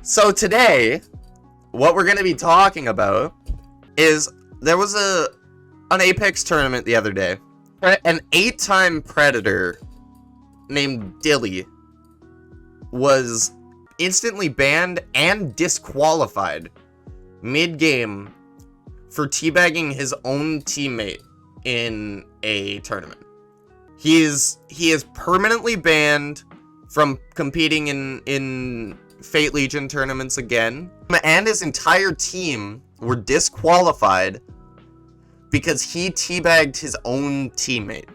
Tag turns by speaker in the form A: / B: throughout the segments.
A: So today, what we're going to be talking about is there was an Apex tournament the other day. An 8-time Predator named Dilly was instantly banned and disqualified mid-game for teabagging his own teammate in a tournament. He is permanently banned from competing in Fate Legion tournaments again, and his entire team were disqualified because he teabagged his own teammate.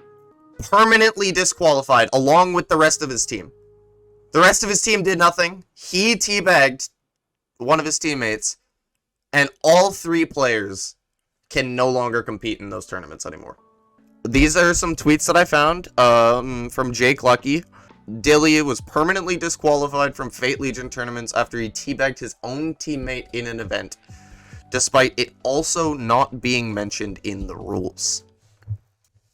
A: Permanently disqualified along with the rest of his team. The rest of his team did nothing. He teabagged one of his teammates, and all 3 players can no longer compete in those tournaments anymore. These are some tweets that I found from Jake Lucky. Dilly was permanently disqualified from Fate Legion tournaments after he teabagged his own teammate in an event, despite it also not being mentioned in the rules.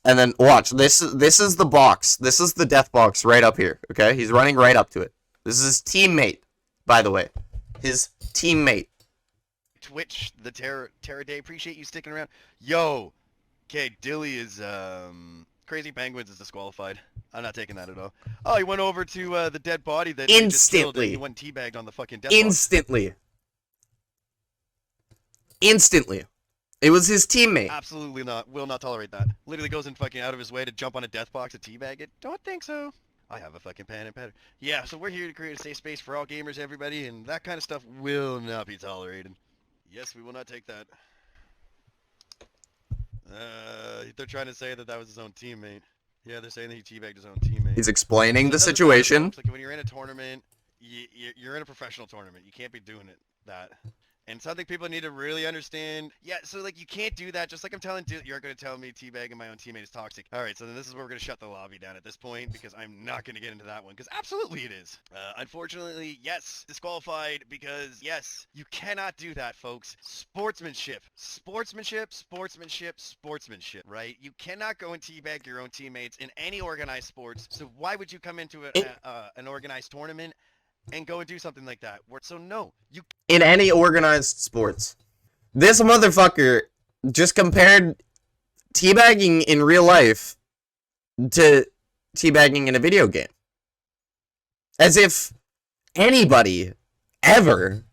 A: And then watch, this is the box. This is the death box right up here, okay? He's running right up to it. This is his teammate, by the way. His teammate.
B: Twitch, the Terror Day, appreciate you sticking around. Yo, okay, Dilly is, Crazy Penguins is disqualified. I'm not taking that at all. Oh, he went over to the dead body that they just killed, and he went teabagged on the fucking death box. Instantly. It was his teammate. Absolutely not. Will not tolerate that. Literally goes in fucking out of his way to jump on a death box and teabag it. Don't think so. I have a fucking pen and pad. Yeah, so we're here to create a safe space for all gamers, everybody, and that kind of stuff will not be tolerated. Yes, we will not take that. They're trying to say that that was his own teammate. Yeah, they're saying that he teabagged his own teammate.
A: He's explaining the situation.
B: Like when you're in a tournament, you're in a professional tournament. You can't be doing that. And something people need to really understand. Yeah, so like you can't do that. Just like I'm telling you, you're going to tell me teabagging my own teammate is toxic. All right, so then this is where we're going to shut the lobby down at this point because I'm not going to get into that one because absolutely it is. Unfortunately, yes, disqualified because yes, you cannot do that, folks. Sportsmanship, right? You cannot go and teabag your own teammates in any organized sports. So why would you come into an organized tournament and go and do something like that? So no, you...
A: In any organized sports. This motherfucker just compared teabagging in real life to teabagging in a video game. As if anybody ever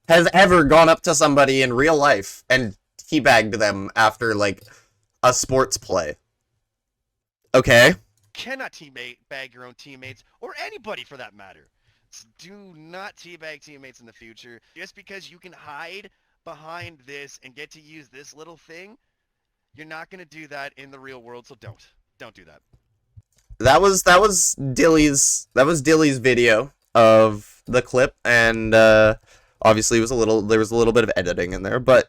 A: has ever gone up to somebody in real life and teabagged them after, like, a sports play. Okay?
B: Cannot teabag your own teammates, or anybody for that matter. Do not teabag teammates in the future. Just because you can hide behind this and get to use this little thing, you're not going to do that in the real world, so don't do that.
A: That was Dilly's video of the clip, and obviously there was a little bit of editing in there, but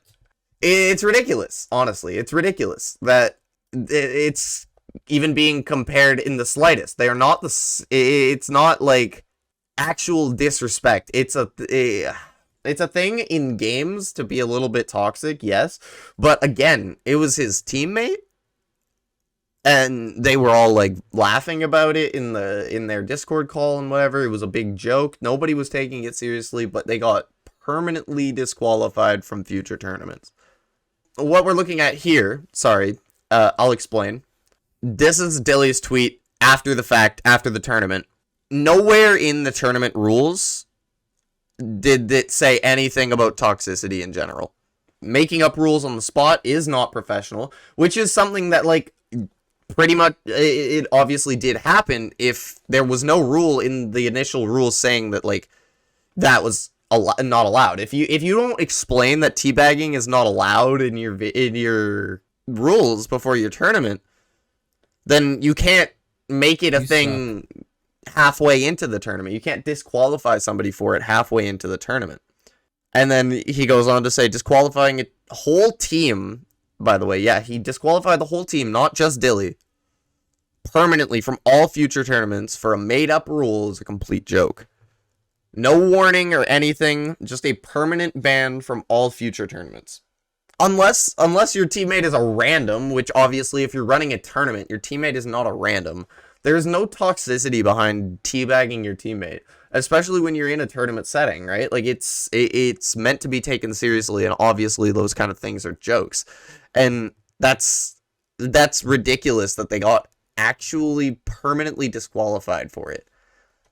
A: it's ridiculous, honestly. It's ridiculous that it's even being compared in the slightest. They are not it's not like actual disrespect. It's a thing in games to be a little bit toxic, yes, but again, it was his teammate, and they were all like laughing about it in their Discord call and whatever. It was a big joke. Nobody was taking it seriously, but they got permanently disqualified from future tournaments. What we're looking at here, sorry, I'll explain. This is Dilly's tweet after the fact, after the tournament. Nowhere in the tournament rules did it say anything about toxicity in general. Making up rules on the spot is not professional, which is something that, like, pretty much, it obviously did happen if there was no rule in the initial rules saying that, like, that was not allowed. If you don't explain that teabagging is not allowed in your rules before your tournament, then you can't make it a thing halfway into the tournament. You can't disqualify somebody for it halfway into the tournament. And then he goes on to say, disqualifying a whole team, by the way, yeah, he disqualified the whole team, not just Dilly, permanently from all future tournaments for a made-up rule is a complete joke. No warning or anything, just a permanent ban from all future tournaments. Unless your teammate is a random, which obviously if you're running a tournament, your teammate is not a random. There's no toxicity behind teabagging your teammate, especially when you're in a tournament setting, right? Like it's meant to be taken seriously, and obviously those kind of things are jokes, and that's ridiculous that they got actually permanently disqualified for it.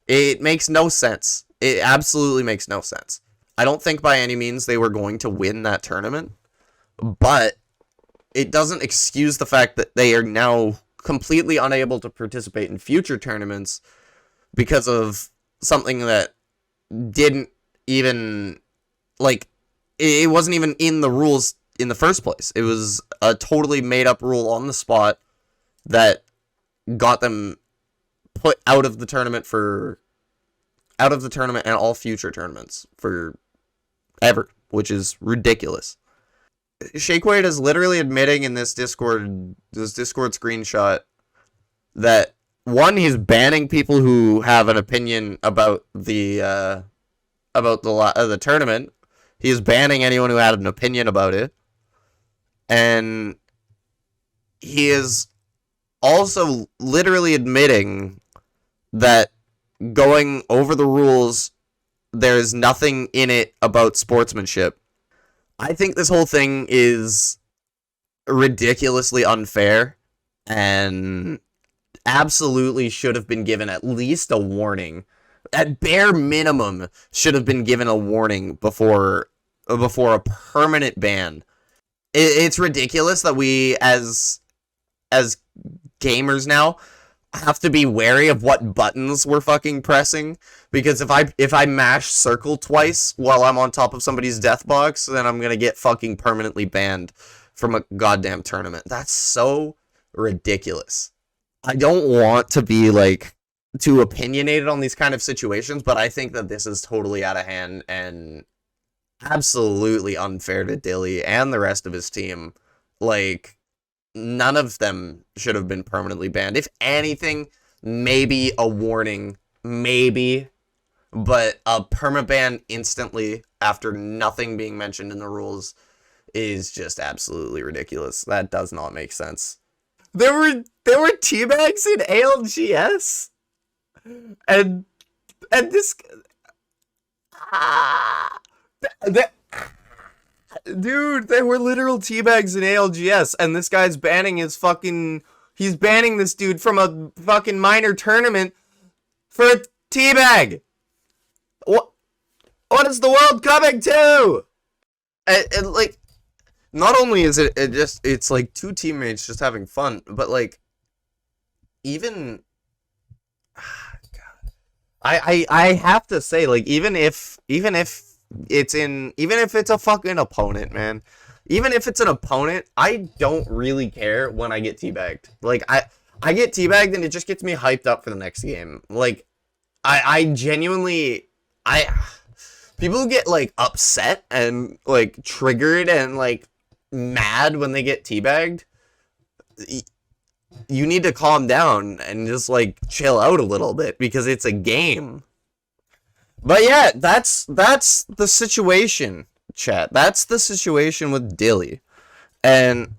A: It makes no sense. It absolutely makes no sense. I don't think by any means they were going to win that tournament, but it doesn't excuse the fact that they are now completely unable to participate in future tournaments because of something that didn't even, like, it wasn't even in the rules in the first place. It was a totally made up rule on the spot that got them put out of the tournament and all future tournaments for ever, which is ridiculous. Shakeweighed is literally admitting in this Discord screenshot that, one, he's banning people who have an opinion about the tournament. He is banning anyone who had an opinion about it, and he is also literally admitting that going over the rules, there's nothing in it about sportsmanship. I think this whole thing is ridiculously unfair and absolutely should have been given at least a warning. At bare minimum, should have been given a warning before a permanent ban. It's ridiculous that we, as gamers now, have to be wary of what buttons we're fucking pressing, because if I mash circle twice while I'm on top of somebody's death box, then I'm gonna get fucking permanently banned from a goddamn tournament. That's so ridiculous. I don't want to be, like, too opinionated on these kind of situations, but I think that this is totally out of hand and absolutely unfair to Dilly and the rest of his team. Like, none of them should have been permanently banned. If anything, maybe a warning, maybe, but a permaban instantly after nothing being mentioned in the rules is just absolutely ridiculous. That does not make sense. There were teabags in ALGS, and this dude, there were literal teabags in ALGS, and this guy's banning he's banning this dude from a fucking minor tournament for a teabag. What is the world coming to? And like, not only is it's like two teammates just having fun, but like, even, God, I have to say, like, even if it's a fucking opponent, man, even if it's an opponent, I don't really care when I get teabagged. Like, I get teabagged and it just gets me hyped up for the next game. Like, I genuinely, people get, like, upset and, like, triggered and, like, mad when they get teabagged. You need to calm down and just, like, chill out a little bit, because it's a game. But yeah, that's the situation, chat. That's the situation with Dilly. And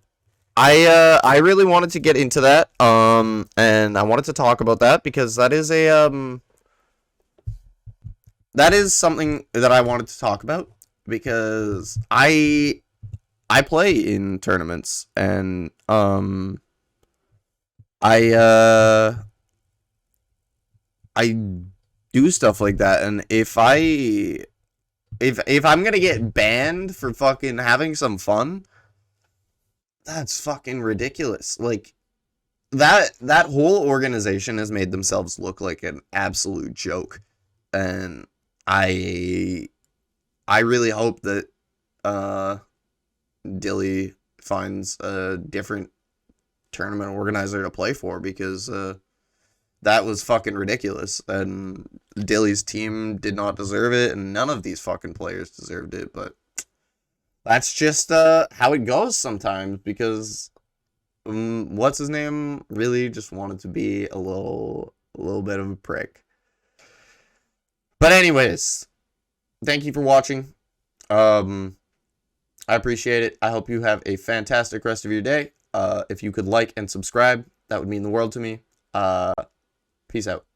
A: I really wanted to get into that, and I wanted to talk about that because that is something that I wanted to talk about, because I play in tournaments, and I do stuff like that, and if I'm gonna get banned for fucking having some fun, that's fucking ridiculous. Like, that whole organization has made themselves look like an absolute joke, and I really hope that Dilly finds a different tournament organizer to play for, because that was fucking ridiculous, and Dilly's team did not deserve it, and none of these fucking players deserved it, but that's just how it goes sometimes, because what's his name really just wanted to be a little bit of a prick. But anyways, thank you for watching. I appreciate it. I hope you have a fantastic rest of your day. If you could like and subscribe, that would mean the world to me. Peace out.